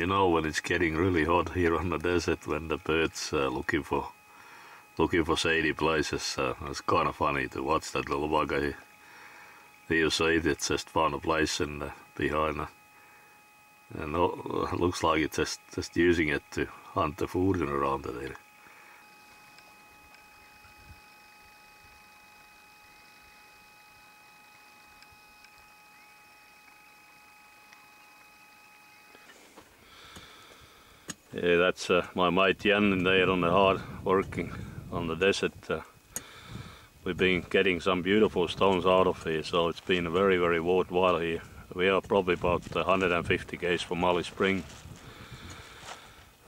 You know, when it's getting really hot here on the desert, when the birds looking for shady places, it's kind of funny to watch that little bugger. You see it just found a place in behind, and looks like it's just using it to hunt the food around the area. Yeah, that's my mate Jan there on the hard working on the desert. We've been getting some beautiful stones out of here, so it's been very, very worthwhile here. We are probably about 150 km from Mali Spring,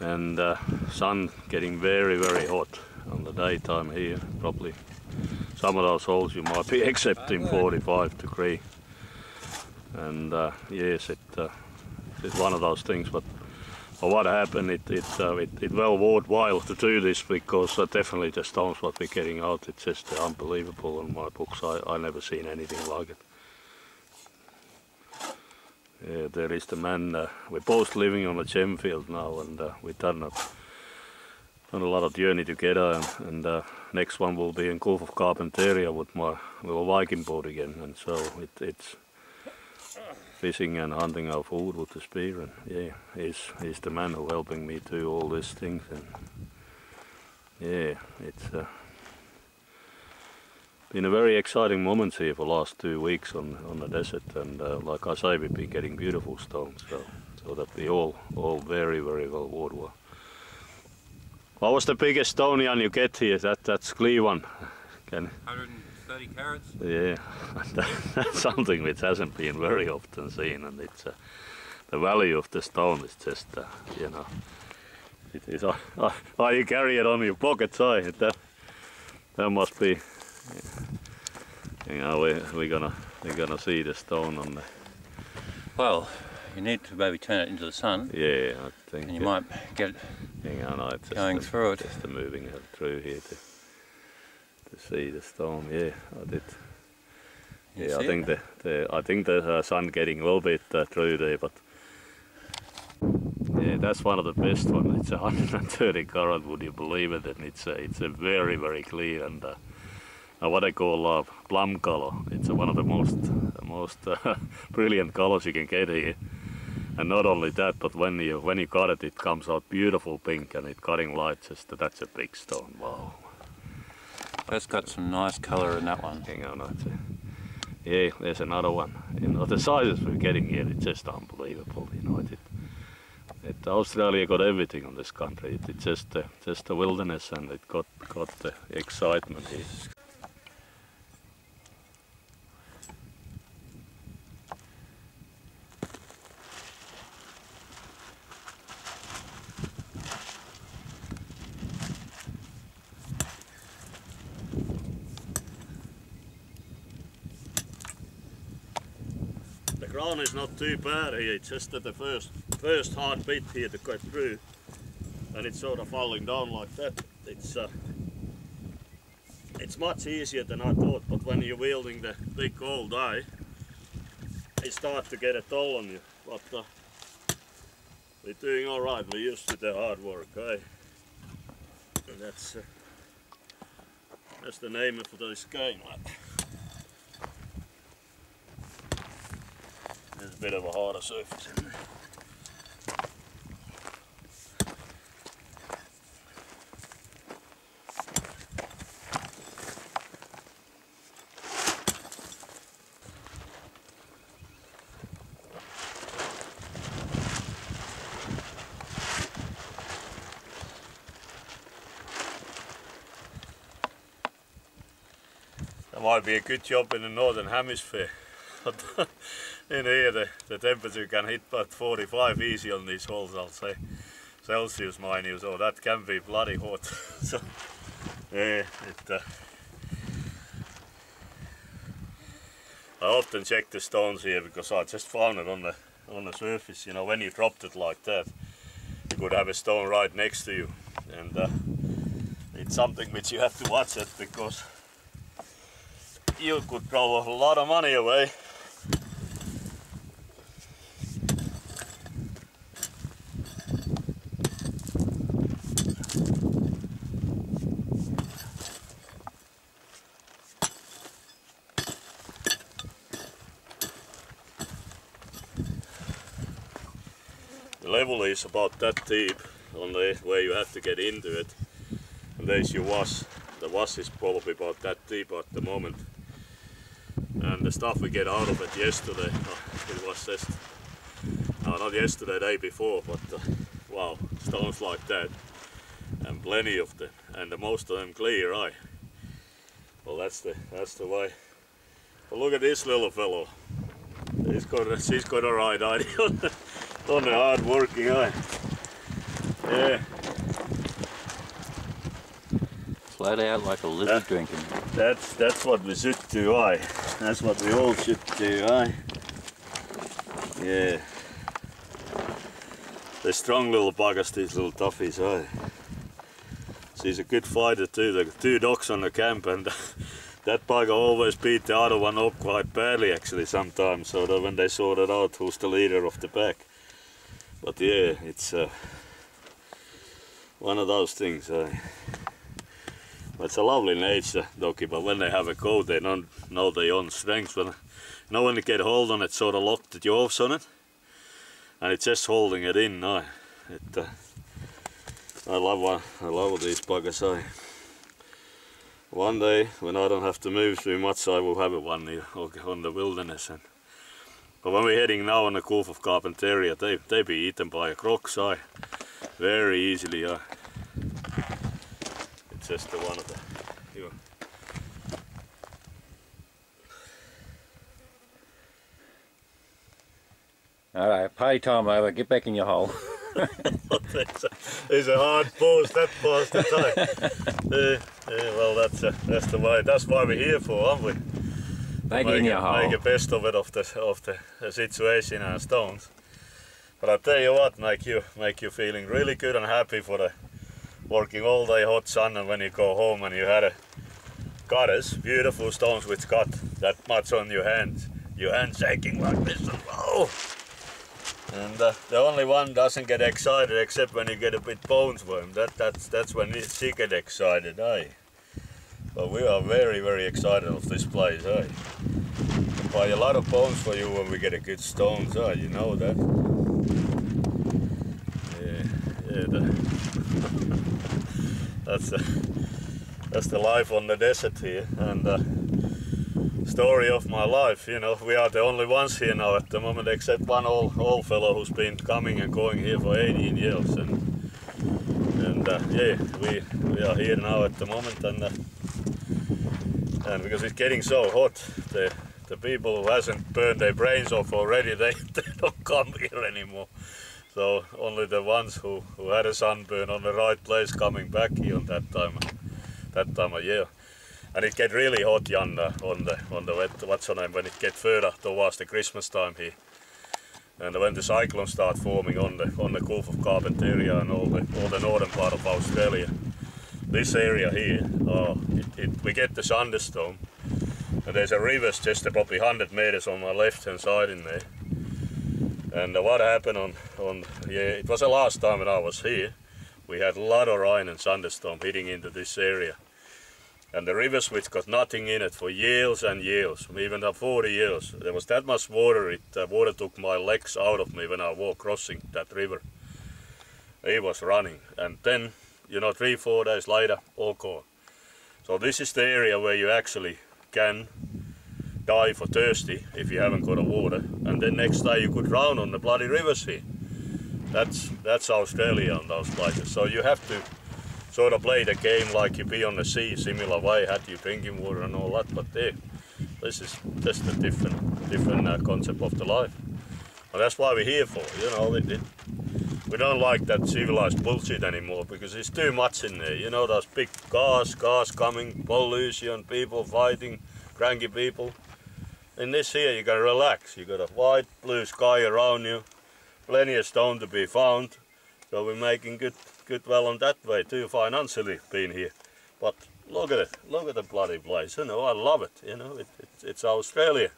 and sun getting very, very hot on the daytime here. Probably some of those holes you might be accepting 45 degrees, and yes, it's one of those things. But what happened, it well worthwhile to do this, because definitely the stones what we're getting out, it's just unbelievable. In my books, I never seen anything like it. Yeah, there is the man. We're both living on a gem field now, and we've done a lot of journey together. And next one will be in Gulf of Carpentaria with my little Viking boat again. And so it's fishing and hunting our food with the spear, and yeah, he's the man who helping me do all these things. And yeah, it's been a very exciting moment here for the last 2 weeks on the desert, and like I say, we've been getting beautiful stones, so that we all very, very well worthwhile. What was the biggest stone, Jan, you get here? That's clear one. 130 carats. Yeah, that's something which hasn't been very often seen, and it's the value of the stone is just you know, it is. You carry it on your pocket side. That must be. You know, we're gonna see the stone on the. Well, you need to maybe turn it into the sun. Yeah, I think. And you might get it going through it. Just moving it through here to see the stone. Yeah, I did. Yeah, I think the sun getting a little bit through there, but yeah, that's one of the best ones. It's 130 carat, would you believe it? And it's a very, very clear and what I call plum color. It's one of the most brilliant colors you can get here. And not only that, but when you cut it, it comes out beautiful pink, and it cutting light. That's a big stone. Wow. That's got some nice color in that one. Hang on, yeah, there's another one. You know, the sizes we're getting here, it's just unbelievable. You know, Australia got everything on this country. It's just the wilderness, and it got the excitement here. The ground is not too bad here, it's just that the first hard bit here to cut through, and it's sort of falling down like that. It's much easier than I thought, but when you're wielding the big gold die, it starts to get a toll on you. But we're doing alright, we're used to the hard work, eh? And that's the name of this game. There's a bit of a harder surface in there. That might be a good job in the northern hemisphere. But in here the temperature can hit about 45 easy on these holes, I'll say. Celsius, mind you, so that can be bloody hot. So yeah, I often check the stones here because I just found it on the surface. You know, when you dropped it like that, you could have a stone right next to you, and it's something which you have to watch it, because you could throw a lot of money away. The level is about that deep on the where you have to get into it. And there's your wash. The wash is probably about that deep at the moment. And the stuff we get out of it yesterday, it was just, no, not yesterday, day before, but wow, stones like that. And plenty of them, and most of them clear, right? Well, that's the way. But look at this little fellow. He's got a right idea on the hard working eye. Yeah. Flat out like a lizard drinking. That's what we should do, aye. That's what we all should do, aye. Yeah. They're strong little buggers, these little toughies, aye. He's a good fighter too. There are 2 dogs on the camp, and that bugger always beat the other one up quite badly actually sometimes, so that when they sorted out who's the leader of the pack. But yeah, it's one of those things. It's a lovely nature, doggy, but when they have a go, they don't know their own strength. When, when they get hold on it, sort of lock the jaws on it, and it's just holding it in. I love these buggers. One day, when I don't have to move too much, I will have one here on the wilderness. But when we're heading now on the Gulf of Carpentaria, they be eaten by a croc, very easily. It's just one of the. Alright, party time over, get back in your hole. There's a hard pause, that pause the time. Well, that's the way. That's why we're here for, aren't we? Back in your hole. Make the best of it of the situation and stones. But I tell you what, make you feeling really good and happy for the working all day hot sun, and when you go home and you had a cutters, beautiful stones which got that much on your hands shaking like this. And, oh. And the only one doesn't get excited except when you get a bit bones for him. That's when she get excited, aye. But we are very, very excited of this place, aye. Buy a lot of bones for you when we get a good stones, aye. You know that. That's the life on the desert here, and story of my life. We are the only ones here now at the moment, except one old fellow who's been coming and going here for 18 years, and yeah, we are here now at the moment, and because it's getting so hot, the people who hasn't burned their brains off already, they don't come here anymore. So only the ones who had a sunburn on the right place coming back here on that time of year. And it get really hot, Jan, on the what's her name, when it get further towards the Christmas time here, and when the cyclones start forming on the Gulf of Carpentaria and all the northern part of Australia. This area here, we get the thunderstorm, and there's a river just probably 100 meters on my left hand side in there. And what happened it was the last time when I was here, we had a lot of rain and thunderstorm hitting into this area. And the rivers which got nothing in it for years and years, even 40 years. There was that much water, water took my legs out of me when I was crossing that river. It was running, and then, 3-4 days later, all gone. So this is the area where you actually can die for thirsty if you haven't got a water, and then next day you could drown on the bloody rivers here. That's Australia and those places. So you have to sort of play the game like you be on the sea, similar way, had you drinking water and all that, but this is just a different concept of the life. And that's why we're here for, we don't like that civilized bullshit anymore, because there's too much in there, those big cars coming, pollution, people fighting, cranky people. In this here you gotta relax, you got a white, blue sky around you, plenty of stone to be found, so we're making good well on that way too, financially being here. But look at it, look at the bloody place, I love it, it's Australia.